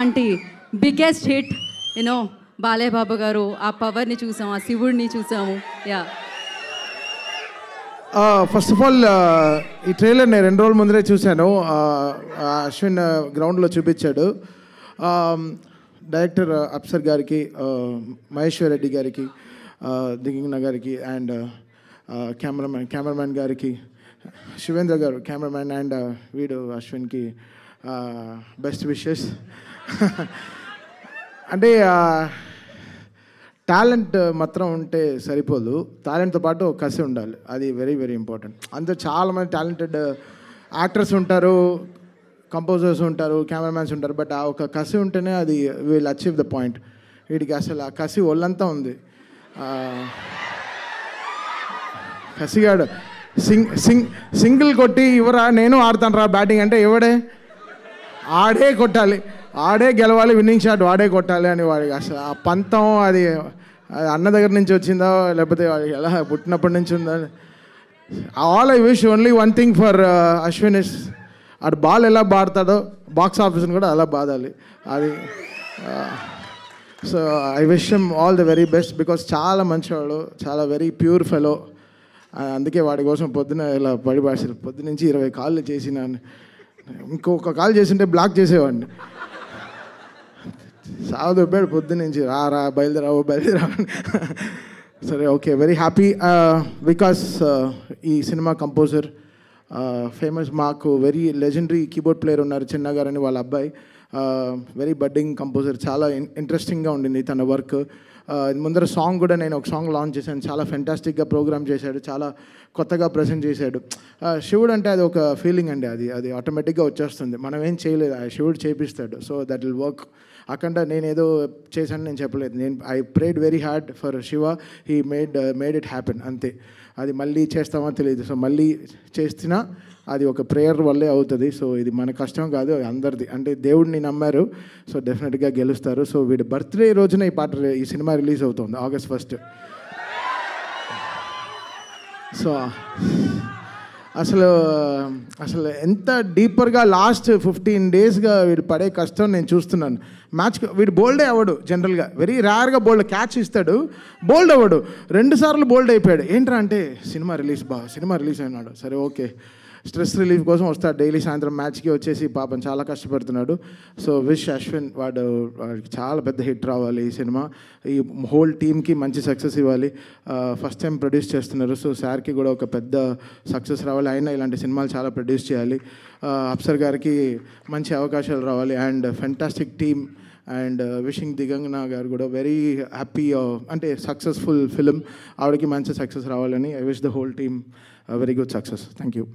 అంటే biggest hit you know Balayya Babu గారు ఆ పవర్ని చూసాము, ఆ శివుడిని చూసాము. యా ఫస్ట్ ఆఫ్ ఆల్ ఈ ట్రైలర్ నేను 2 రోజుల ముందరే చూశాను. అశ్విన్ గ్రౌండ్లో చూపించాడు. డైరెక్టర్ అప్సర్ గారికి, మహేశ్వర్ రెడ్డి గారికి, దిగింగ్న గారికి అండ్ కెమెరామ్యాన్ గారికి, శివేంద్ర గారు కెమెరామ్యాన్ అండ్ వీడు అశ్విన్కి బెస్ట్ విషెస్. అంటే టాలెంట్ మాత్రం ఉంటే సరిపోదు, టాలెంట్తో పాటు కసి ఉండాలి. అది వెరీ వెరీ ఇంపార్టెంట్. అందరూ చాలామంది టాలెంటెడ్ యాక్టర్స్ ఉంటారు, కంపోజర్స్ ఉంటారు, కెమెరామ్యాన్స్ ఉంటారు, బట్ ఆ ఒక కసి ఉంటేనే అది విల్ అచీవ్ ద పాయింట్. వీడికి అసలు ఆ కసి ఒళ్ళంతా ఉంది. కసిగాడు సింగిల్ కొట్టి ఇవరా నేను ఆడతాను రా బ్యాటింగ్ అంటే ఎవడే ఆడే కొట్టాలి, ఆడే గెలవాలి, విన్నింగ్ షాట్ వాడే కొట్టాలి అని వాడికి అసలు ఆ పంతం అది అన్న దగ్గర నుంచి వచ్చిందో లేకపోతే వాడికి ఎలా పుట్టినప్పటి నుంచి ఉందో. All I wish only one thing for Ashwin is అటు బాల్ ఎలా బాడతాడో బాక్స్ ఆఫీస్ని కూడా అలా బాదాలి అది. So I wish him all the very best because చాలా మంచివాడు, చాలా వెరీ ప్యూర్ ఫెలో. అందుకే వాడి కోసం పొద్దున ఇలా పడిపాడారు. పొద్దునుంచి 20 కాళ్ళు చేసిన, ఇంకొక కాల్ చేసింటే బ్లాక్ చేసేవాడిని. సాగుదొబ్బాడు పొద్దునుంచి రా బయలుదేరా. సరే ఓకే, వెరీ హ్యాపీ బికాస్ ఈ సినిమా కంపోజర్ ఫేమస్, మాకు వెరీ లెజెండరీ కీబోర్డ్ ప్లేయర్ ఉన్నారు చిన్న గారు అని, వాళ్ళ అబ్బాయి వెరీ బడ్డింగ్ కంపోజర్. చాలా ఇంట్రెస్టింగ్గా ఉండింది తన వర్క్. ముందర సాంగ్ కూడా నేను ఒక సాంగ్ లాంచ్ చేశాను, చాలా ఫెంటాస్టిక్గా ప్రోగ్రామ్ చేశాడు, చాలా కొత్తగా ప్రజెంట్ చేశాడు. శివుడు అంటే అది ఒక ఫీలింగ్ అండి, అది ఆటోమేటిక్గా వచ్చేస్తుంది, మనం ఏం చేయలేదు, ఆ శివుడు చేపిస్తాడు. So that will work. అక్కడ నేను ఏదో చేశాను నేను చెప్పలేదు, నేను I prayed very hard for Shiva, he made it happen అంతే. అది మళ్ళీ చేస్తామో తెలియదు, సో మళ్ళీ చేస్తున్నా అది ఒక ప్రేయర్ వల్లే అవుతుంది. సో ఇది మన కష్టం కాదు, అందరిది. అంటే దేవుడిని నమ్మారు, సో డెఫినెట్గా గెలుస్తారు. సో వీడి బర్త్డే రోజున ఈ సినిమా రిలీజ్ అవుతుంది August 1. సో అసలు ఎంత డీపర్గా లాస్ట్ 15 డేస్గా వీడు పడే కష్టం నేను చూస్తున్నాను. వీడు బోల్డే అవ్వడు జనరల్గా, వెరీ రేర్గా బోల్డ్ క్యాచ్ ఇస్తాడు, బోల్డ్ అవ్వడు. 2 సార్లు బోల్డ్ అయిపోయాడు. ఏంట్రా అంటే సినిమా రిలీజ్ అయినాడు. సరే ఓకే, స్ట్రెస్ రిలీఫ్ కోసం వస్తాడు డైలీ సాయంత్రం మ్యాచ్కి వచ్చేసి, పాపం చాలా కష్టపడుతున్నాడు. సో విష్ అశ్విన్, వాడికి చాలా పెద్ద హిట్ రావాలి ఈ సినిమా, ఈ హోల్ టీమ్కి మంచి సక్సెస్ ఇవ్వాలి. ఫస్ట్ టైం ప్రొడ్యూస్ చేస్తున్నారు, సో సార్కి కూడా ఒక పెద్ద సక్సెస్ రావాలి. అయినా ఇలాంటి సినిమాలు చాలా ప్రొడ్యూస్ చేయాలి. అప్సర్ గారికి మంచి అవకాశాలు రావాలి and fantastic team and wishing Digangana గారు కూడా వెరీ హ్యాపీ, అంటే సక్సెస్ఫుల్ ఫిలిం, ఆవిడకి మంచి సక్సెస్ రావాలని. I wish the whole team very good success. Thank you.